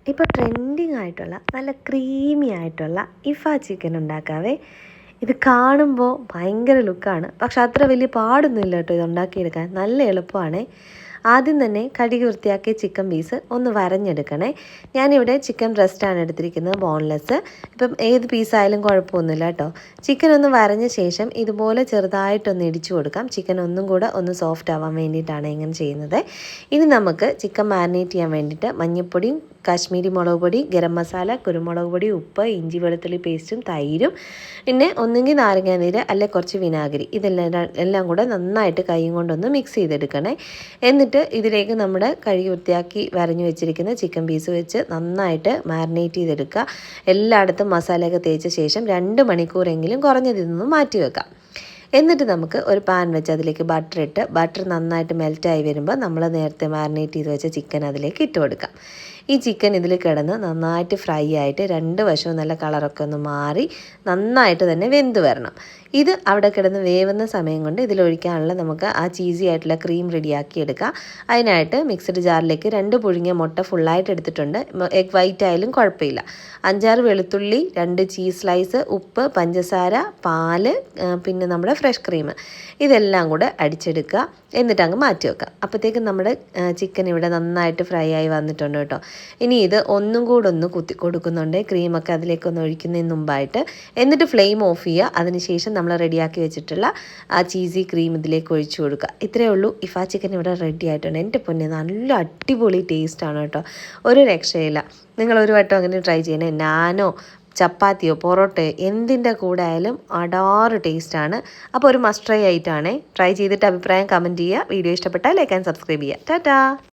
ഇപ്പോൾ ട്രെൻഡിങ് ആയിട്ടുള്ള നല്ല ക്രീമി ആയിട്ടുള്ള ഇഫ ചിക്കൻ ഉണ്ടാക്കാവേ. ഇത് കാണുമ്പോൾ ഭയങ്കര ലുക്കാണ്, പക്ഷെ അത്ര വലിയ പാടൊന്നുമില്ല കേട്ടോ ഇത് ഉണ്ടാക്കിയെടുക്കാൻ. നല്ല എളുപ്പമാണ്. ആദ്യം തന്നെ കഴുകി വൃത്തിയാക്കിയ ചിക്കൻ പീസ് ഒന്ന് വരഞ്ഞെടുക്കണേ. ഞാനിവിടെ ചിക്കൻ ബ്രസ്റ്റാണ് എടുത്തിരിക്കുന്നത്, ബോൺലെസ്. ഇപ്പം ഏത് പീസായാലും കുഴപ്പമൊന്നുമില്ല കേട്ടോ. ചിക്കൻ ഒന്ന് വരഞ്ഞ ശേഷം ഇതുപോലെ ചെറുതായിട്ടൊന്ന് ഇടിച്ചു കൊടുക്കാം. ചിക്കൻ ഒന്നും കൂടെ ഒന്ന് സോഫ്റ്റ് ആവാൻ വേണ്ടിയിട്ടാണ് ഇങ്ങനെ ചെയ്യുന്നത്. ഇനി നമുക്ക് ചിക്കൻ മാരിനേറ്റ് ചെയ്യാൻ വേണ്ടിയിട്ട് മഞ്ഞൾപ്പൊടിയും കാശ്മീരി മുളക് പൊടി, ഗരം മസാല, കുരുമുളക് പൊടി, ഉപ്പ്, ഇഞ്ചി വെളുത്തുള്ളി പേസ്റ്റും തൈരും, പിന്നെ ഒന്നുകിൽ നാരങ്ങാനീര് അല്ലെ കുറച്ച് വിനാഗിരി, എല്ലാം കൂടെ നന്നായിട്ട് കൈ കൊണ്ടൊന്ന് മിക്സ് ചെയ്തെടുക്കണേ. എന്നിട്ട് ഇതിലേക്ക് നമ്മുടെ കഴുകി വൃത്തിയാക്കി വരഞ്ഞു വെച്ചിരിക്കുന്ന ചിക്കൻ പീസ് വെച്ച് നന്നായിട്ട് മാരിനേറ്റ് ചെയ്തെടുക്കുക. എല്ലായിടത്തും മസാലയൊക്കെ തേച്ച ശേഷം 2 മണിക്കൂറെങ്കിലും കുറഞ്ഞതിൽ നിന്നും മാറ്റി വെക്കാം. എന്നിട്ട് നമുക്ക് ഒരു പാൻ വെച്ച് അതിലേക്ക് ബട്ടർ നന്നായിട്ട് മെൽറ്റായി വരുമ്പോൾ നമ്മൾ നേരത്തെ മാരിനേറ്റ് ചെയ്ത് വെച്ച ചിക്കൻ അതിലേക്ക് ഇട്ട് കൊടുക്കാം. ഈ ചിക്കൻ ഇതിൽ കിടന്ന് നന്നായിട്ട് ഫ്രൈ ആയിട്ട് 2 വശവും നല്ല കളറൊക്കെ ഒന്ന് മാറി നന്നായിട്ട് തന്നെ വെന്ത് വരണം. ഇത് അവിടെ കിടന്ന് വേവുന്ന സമയം കൊണ്ട് ഇതിലൊഴിക്കാനുള്ള നമുക്ക് ആ ചീസി ആയിട്ടുള്ള ക്രീം റെഡിയാക്കി എടുക്കാം. അതിനായിട്ട് മിക്സഡ് ജാറിലേക്ക് 2 പുഴുങ്ങിയ മുട്ട ഫുള്ളായിട്ട് എടുത്തിട്ടുണ്ട്. എഗ് വൈറ്റ് ആയാലും കുഴപ്പമില്ല. 5-6 വെളുത്തുള്ളി, 2 ചീസ് സ്ലൈസ്, ഉപ്പ്, പഞ്ചസാര, പാല്, പിന്നെ നമ്മുടെ ഫ്രഷ് ക്രീം, ഇതെല്ലാം കൂടെ അടിച്ചെടുക്കുക. എന്നിട്ട് അങ്ങ് മാറ്റി വെക്കുക. അപ്പോഴത്തേക്കും നമ്മുടെ ചിക്കൻ ഇവിടെ നന്നായിട്ട് ഫ്രൈ ആയി വന്നിട്ടുണ്ട് കേട്ടോ. ഇനി ഇത് ഒന്നും കൂടെ ഒന്ന് കുത്തി കൊടുക്കുന്നുണ്ട്, ക്രീമൊക്കെ അതിലേക്കൊന്ന് ഒഴിക്കുന്നതിന് മുമ്പായിട്ട്. എന്നിട്ട് ഫ്ലെയിം ഓഫ് ചെയ്യുക. അതിനുശേഷം നമ്മൾ റെഡിയാക്കി വെച്ചിട്ടുള്ള ആ ചീസി ക്രീം ഇതിലേക്ക് ഒഴിച്ചു കൊടുക്കുക. ഇത്രയേ ഉള്ളൂ. ഇഫ ചിക്കൻ ഇവിടെ റെഡി ആയിട്ടുണ്ട്. എൻ്റെ പൊന്നെ, നല്ല അടിപൊളി ടേസ്റ്റാണ് കേട്ടോ, ഒരു രക്ഷയില്ല. നിങ്ങൾ ഒരു വട്ടം അങ്ങനെ ട്രൈ ചെയ്യണേ. നാനോ ചപ്പാത്തിയോ പൊറോട്ടയോ എന്തിൻ്റെ കൂടെ ആയാലും അടാറ് ടേസ്റ്റാണ്. അപ്പോൾ ഒരു മസ്റ്റ് ട്രൈ ആയിട്ടാണ്. ട്രൈ ചെയ്തിട്ട് അഭിപ്രായം കമൻറ്റ് ചെയ്യുക. വീഡിയോ ഇഷ്ടപ്പെട്ടാൽ ലൈക്ക് ആൻഡ് സബ്സ്ക്രൈബ് ചെയ്യുക. ടാറ്റാ.